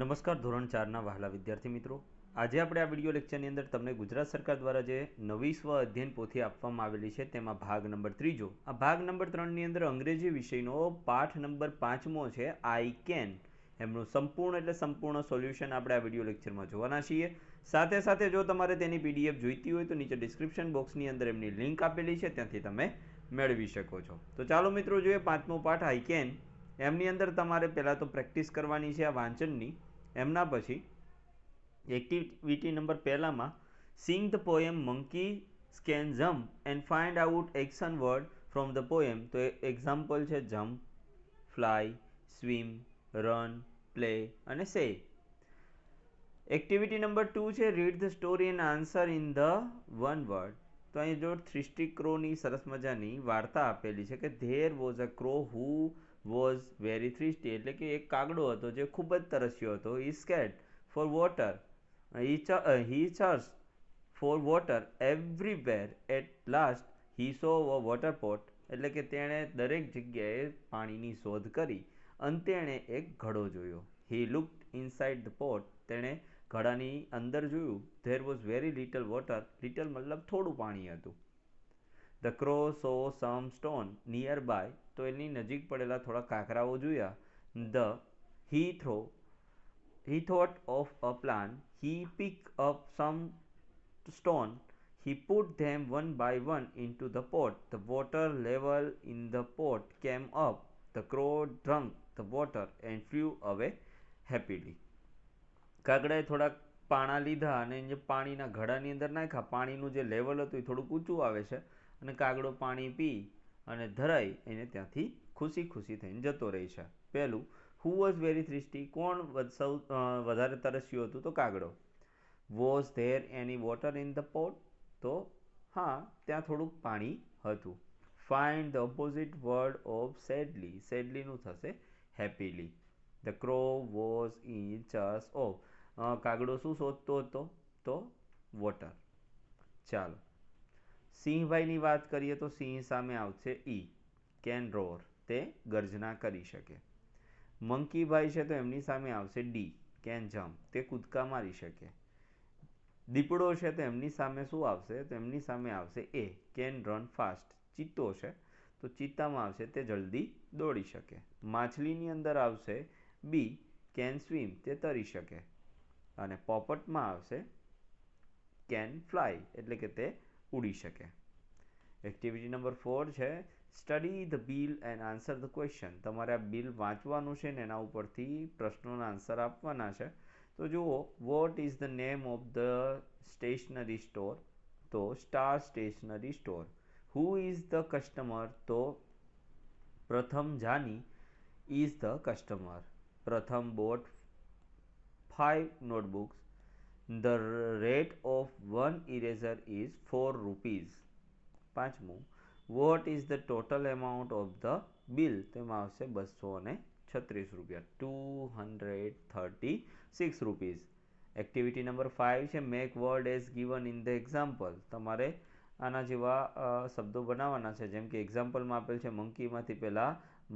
નમસ્કાર ધોરણ 4ના વહાલા વિદ્યાર્થી મિત્રો, આજે આપણે આ વિડીયો લેક્ચરની અંદર તમને ગુજરાત સરકાર દ્વારા જે નવી સ્વ અધ્યયન પોથી આપવામાં આવેલી છે તેમાં ભાગ નંબર 3 આ ભાગ નંબર 3ની અંદર અંગ્રેજી વિષયનો પાઠ નંબર 5મો છે આઈ કેન, એમનું સંપૂર્ણ સોલ્યુશન આપણે આ વિડીયો લેક્ચરમાં જોવાના છીએ। સાથે સાથે જો તમારે તેની પીડીએફ જોઈતી હોય તો નીચે ડિસ્ક્રિપ્શન બોક્સની અંદર એમની લિંક આપેલી છે, ત્યાંથી તમે મેળવી શકો છો। તો ચાલો મિત્રો જોઈએ 5મો પાઠ આઈ કેન। એમની અંદર તમારે પહેલાં તો પ્રેક્ટિસ કરવાની છે આ વાંચનની। એમના પછી એક્ટિવિટી નંબર પહેલામાં sing the poem monkey can jump and find out action word from the poem. તો એક્ઝામ્પલ છે jump, fly, swim, run, play અને સે। એક્ટિવિટી નંબર 2 છે read the story and answer in the one word. તો અહીં જો થ્રીસ્ટી ક્રોની સરસ મજાની વાર્તા આપેલી છે કે there was a crow who was very thirsty, એટલે કે એક કાગડો હતો જે ખૂબ જ તરસ્યો હતો। He asked for water, he search for water everywhere, at last he saw a water pot, એટલે કે તેણે દરેક જગ્યાએ પાણીની શોધ કરી, અંતે એણે એક ઘડો જોયો। He looked inside the pot, તેણે ઘડાની અંદર જોયું। There was very little water, little મતલબ થોડું પાણી હતું। The crow saw some stone nearby, તો એની નજીક પડેલા થોડા કાંકરાઓ જોયા। The he thought of a plan, he pick up some stone, he put them one by one into the pot. The water level in the pot came up. The crow drank the water and flew away happily. કાગડાએ થોડાક પાણા લીધા અને જે પાણીના ઘડાની અંદર નાખ્યા, પાણીનું જે લેવલ હતું એ થોડુંક ઊંચું આવે છે અને કાગડો પાણી પી અને ધરાઈ એને ત્યાંથી ખુશી થઈને જતો રહે છે। પહેલું, હુ વોઝ વેરી થ્રીસ્ટી, કોણ વધારે તરસ્યું હતું? તો કાગડો। Was there any water in the pot, તો હા ત્યાં થોડુંક પાણી હતું। Find the opposite word of sadly, સેડલીનું થશે happily. The crow was in search of, કાગડો શું શોધતો હતો? તો વોટર। ચાલો સિંહભાઈની વાત કરીએ તો સિંહ સામે આવશે ઈ, કેન રોર, તે ગર્જના કરી શકે। મંકીભાઈ છે તો એમની સામે આવશે ડી, કેન જમ્પ, તે કૂદકા મારી શકે। દીપડો છે તો એમની સામે શું આવશે? તો એમની સામે આવશે એ, કેન રન ફાસ્ટ। ચિત્તો છે તો ચિત્તામાં આવશે તે જલ્દી દોડી શકે। માછલીની અંદર આવશે બી, કેન સ્વિમ, તે તરી શકે। અને પોપટમાં આવશે કેન ફ્લાય, એટલે કે તે ઉડી શકે। એક્ટિવિટી નંબર 4 છે study the bill and answer the question. તમારે આ બિલ વાંચવાનું છે ને એના ઉપરથી પ્રશ્નોના આન્સર આપવાના છે। તો જુઓ, what is the name of the stationery store? તો star stationery store. Who is the customer? તો Pratham Jani is the customer. Pratham bought 5 notebooks. The rate of one eraser is 4 rupees. પાંચમું, what is the total amount of the bill? તેમાં આવશે 236 રૂપિયા, 236 rupees. Activity number 5 છે make word as given in the example. તમારે આના જેવા શબ્દો બનાવવાના છે, જેમ કે એક્ઝામ્પલમાં આપેલ છે મંકીમાંથી પહેલાં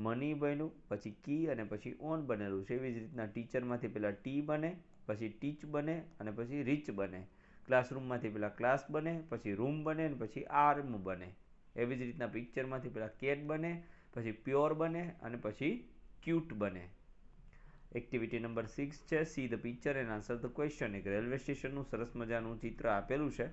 મની બન્યું, પછી કી અને પછી ઓન બનેલું છે। એવી જ રીતના ટીચરમાંથી પહેલાં ટી બને, પછી ટીચ બને અને પછી રીચ બને। ક્લાસરૂમમાંથી પહેલાં ક્લાસ બને, પછી રૂમ બને અને પછી આર્મ બને। એવી જ રીતના પિક્ચરમાંથી પહેલાં કેટ બને, પછી પ્યોર બને અને પછી ક્યુટ બને। એક્ટિવિટી નંબર 6 છે see the picture and answer the question. એક રેલવે સ્ટેશનનું સરસ મજાનું ચિત્ર આપેલું છે,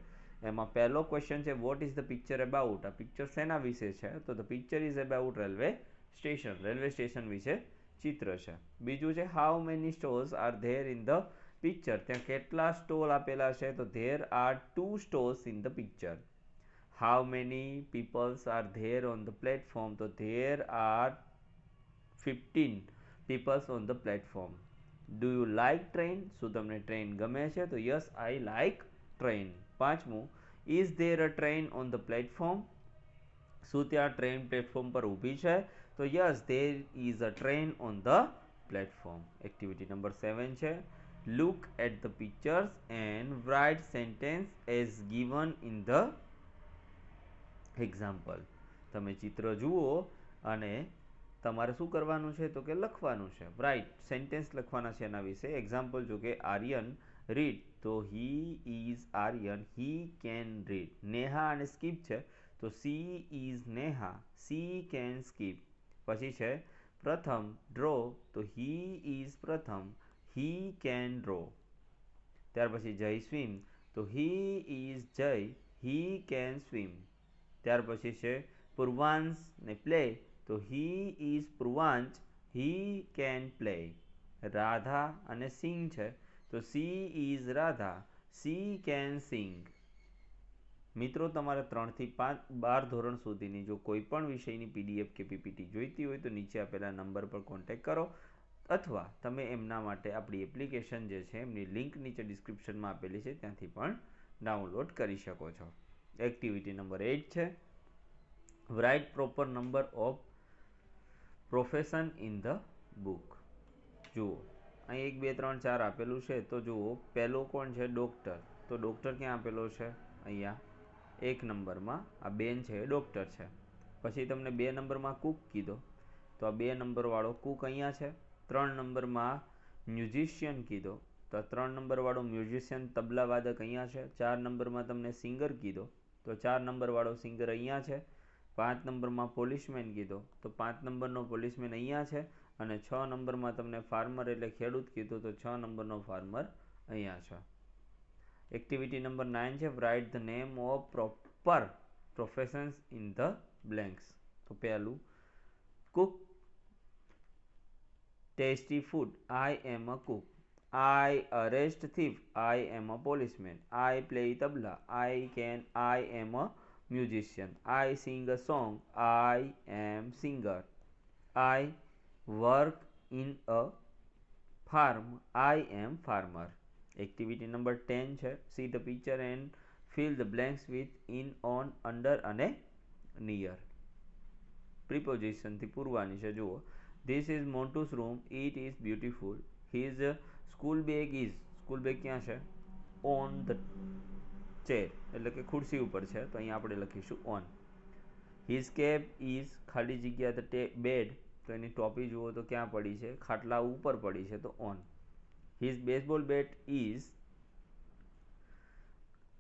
એમાં પહેલો ક્વેશ્ચન છે what is the picture about? આ પિક્ચર શેના વિશે છે? તો the picture is about railway station, railway station વિશે ચિત્ર છે। બીજું છે how many stores are there in the picture? ત્યાં કેટલા સ્ટોલ આપેલા છે? તો there are 2 stores in the picture. How many peoples are there on the platform? તો there are 15 peoples on the platform. Do you like train? શું તમને train ગમે છે? તો યસ આઈ લાઇક ટ્રેન। પાંચમું, is there a train on the platform? શું ત્યાં train platform પર ઊભી છે? તો yes there is a train on the platform. Activity number 7 છે look at the pictures and write sentence as given in the example. તમે ચિત્ર જુઓ અને તમારે શું કરવાનું છે? તો કે લખવાનું છે. રાઈટ, સેન્ટેન્સ લખવાના છે એના વિશે. એક્ઝામ્પલ જો કે આર્યન રીડ, તો he is Aryan, he can read. Neha અને સ્કીપ છે, તો she is Neha, she can skip. પછી છે પ્રથમ ડ્રો, તો હી ઇઝ પ્રથમ, હી કેન ડ્રો. ત્યાર પછી જય સ્વિમ, તો હી ઇઝ જય, હી કેન સ્વિમ. ત્યાર પછી છે પૂર્વાંશ ને પ્લે, તો he is Purvansh, he can play. Radha અને સિંગ છે, તો she is Radha, she can sing. મિત્રો, તમારે 3 થી 12 ધોરણ સુધીની જો કોઈ પણ વિષયની પીડીએફ કે પીપીટી જોઈતી હોય તો નીચે આપેલા નંબર પર કોન્ટેક્ટ કરો, અથવા તમે એમના માટે આપણી એપ્લિકેશન જે છે એમની લિંક નીચે ડિસ્ક્રિપ્શનમાં આપેલી છે ત્યાંથી પણ ડાઉનલોડ કરી શકો છો. એક્ટિવિટી નંબર 8 છે write proper number of profession in the book. જુઓ, અહીં 1 2 3 4 આપેલું છે, તો જુઓ પહેલો કોણ છે? ડૉક્ટર. તો ડૉક્ટર ક્યાં આપેલો છે? અહીંયા 1 નંબરમાં આ બેન છે એ ડૉક્ટર છે. પછી તમને 2 નંબરમાં કુક કીધો, તો આ 2 નંબરવાળો કુક અહીંયા છે. 3 નંબરમાં મ્યુઝિશિયન કીધો, તો 3 નંબરવાળો મ્યુઝિશિયન તબલાવાદક અહીંયા છે. 4 નંબરમાં તમને સિંગર કીધો, તો 4 નંબરવાળો સિંગર અહીંયા છે. 5 નંબરમાં પોલીસમેન કીધો, તો 5 નંબરનો પોલીસમેન અહીંયા છે. અને 6 નંબરમાં તમને ફાર્મર એટલે ખેડૂત કીધું, તો 6 નંબરનો ફાર્મર અહીંયા છે. એક્ટિવિટી નંબર 9 છે write the name of proper professions in the blanks. તો પહેલું Cook, tasty food, I am a cook. I arrest thief, I am a policeman. I play tabla, I am a musician. I sing a song, I am singer. I work in a farm, I am farmer. Activity number 10 છે see the picture and fill the blanks with in, on, under અને near. Preposition થી પૂરવાની છે. જુઓ, this is Montu's room, it is beautiful. His school bag ક્યાં છે? On the chair, એટલે કે ખુરશી ઉપર છે, તો અહીંયા આપણે લખીશું on. His cap is ખાલી જગ્યા the bed, તો એની ટોપી જુઓ તો ક્યાં પડી છે? ખાટલા ઉપર પડી છે, તો on. His baseball bat is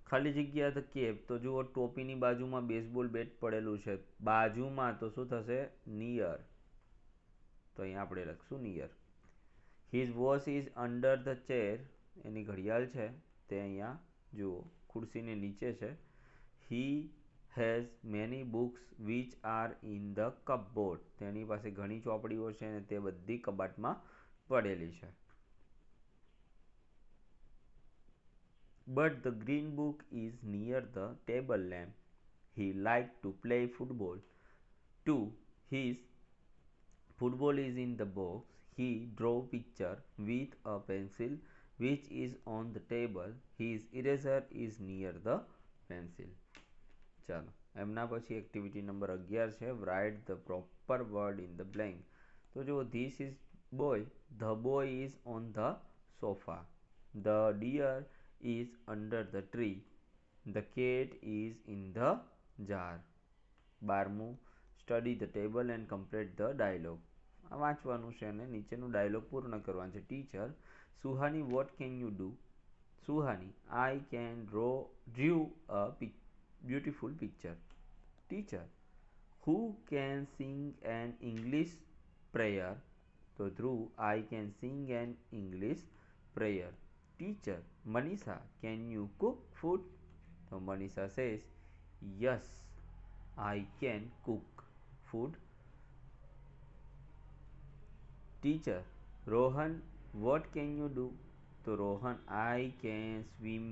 ખાલી જગ્યા the cap, તો જુઓ ટોપીની બાજુમાં બેઝબોલ બેટ પડેલું છે, બાજુમાં, તો શું થશે? near, તો અહીંયા આપણે લખશું near. His watch is under the chair, એની ઘડિયાળ છે તે અહીંયા જુઓ ખુરશીની નીચે છે. He has many books which are in the cupboard, તેની પાસે ઘણી ચોપડીઓ છે અને તે બધી કબાટમાં પડેલી છે. But the green book is near the table lamp. He liked to play football. 2. His football is in the box. He draw picture with a pencil which is on the table. His eraser is near the pencil. ચાલો, એમના પછી activity number 11 છે write the proper word in the blank. તો જુઓ this is boy, the boy is on the sofa, the deer is under the tree, the cat is in the jar. 12મું study the table and complete the dialogue. આ વાંચવાનું છે અને નીચેનું dialog પૂર્ણ કરવાનું છે. Teacher, Suhani what can you do? Suhani, I can drew a beautiful picture. Teacher, who can sing an English prayer? So Dhruv, I can sing an English prayer. Teacher, Manisha, can you cook food? So Manisha says, yes, I can cook food. Teacher, Rohan, what can you do? So Rohan, I can swim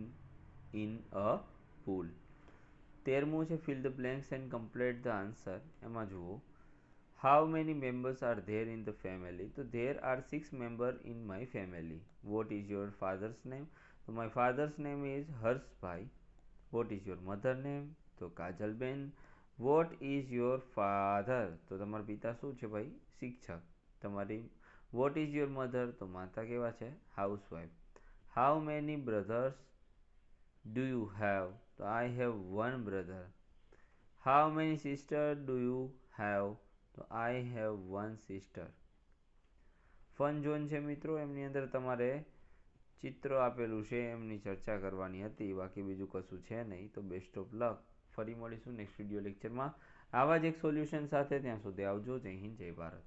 in a pool. 13મું છે fill the blanks and complete the answer. એમાં જુઓ how many members are there in the family? So there are 6 members in my family. What is your father's name? So my father's name is Harshbhai. What is your mother name? તો કાજલબેન. What is your father? તો તમારા પિતા શું છે ભાઈ? શિક્ષક. તમારી what is your mother? તો માતા કેવા છે? housewife. How many brothers do you have? So I have one brother. How many sisters do you have? તો I have one sister. Fun zone છે મિત્રો, એમની અંદર તમારે ચિત્ર આપેલું છે એમની ચર્ચા કરવાની હતી, બાકી બીજું કશું છે નહીં. તો બેસ્ટ ઓફ લક. ફરી મળીશું નેક્સ્ટ વિડીયો લેક્ચરમાં આવા જ એક સોલ્યુશન સાથે. ત્યાં સુધી આવજો. જય હિન્દ, જય ભારત.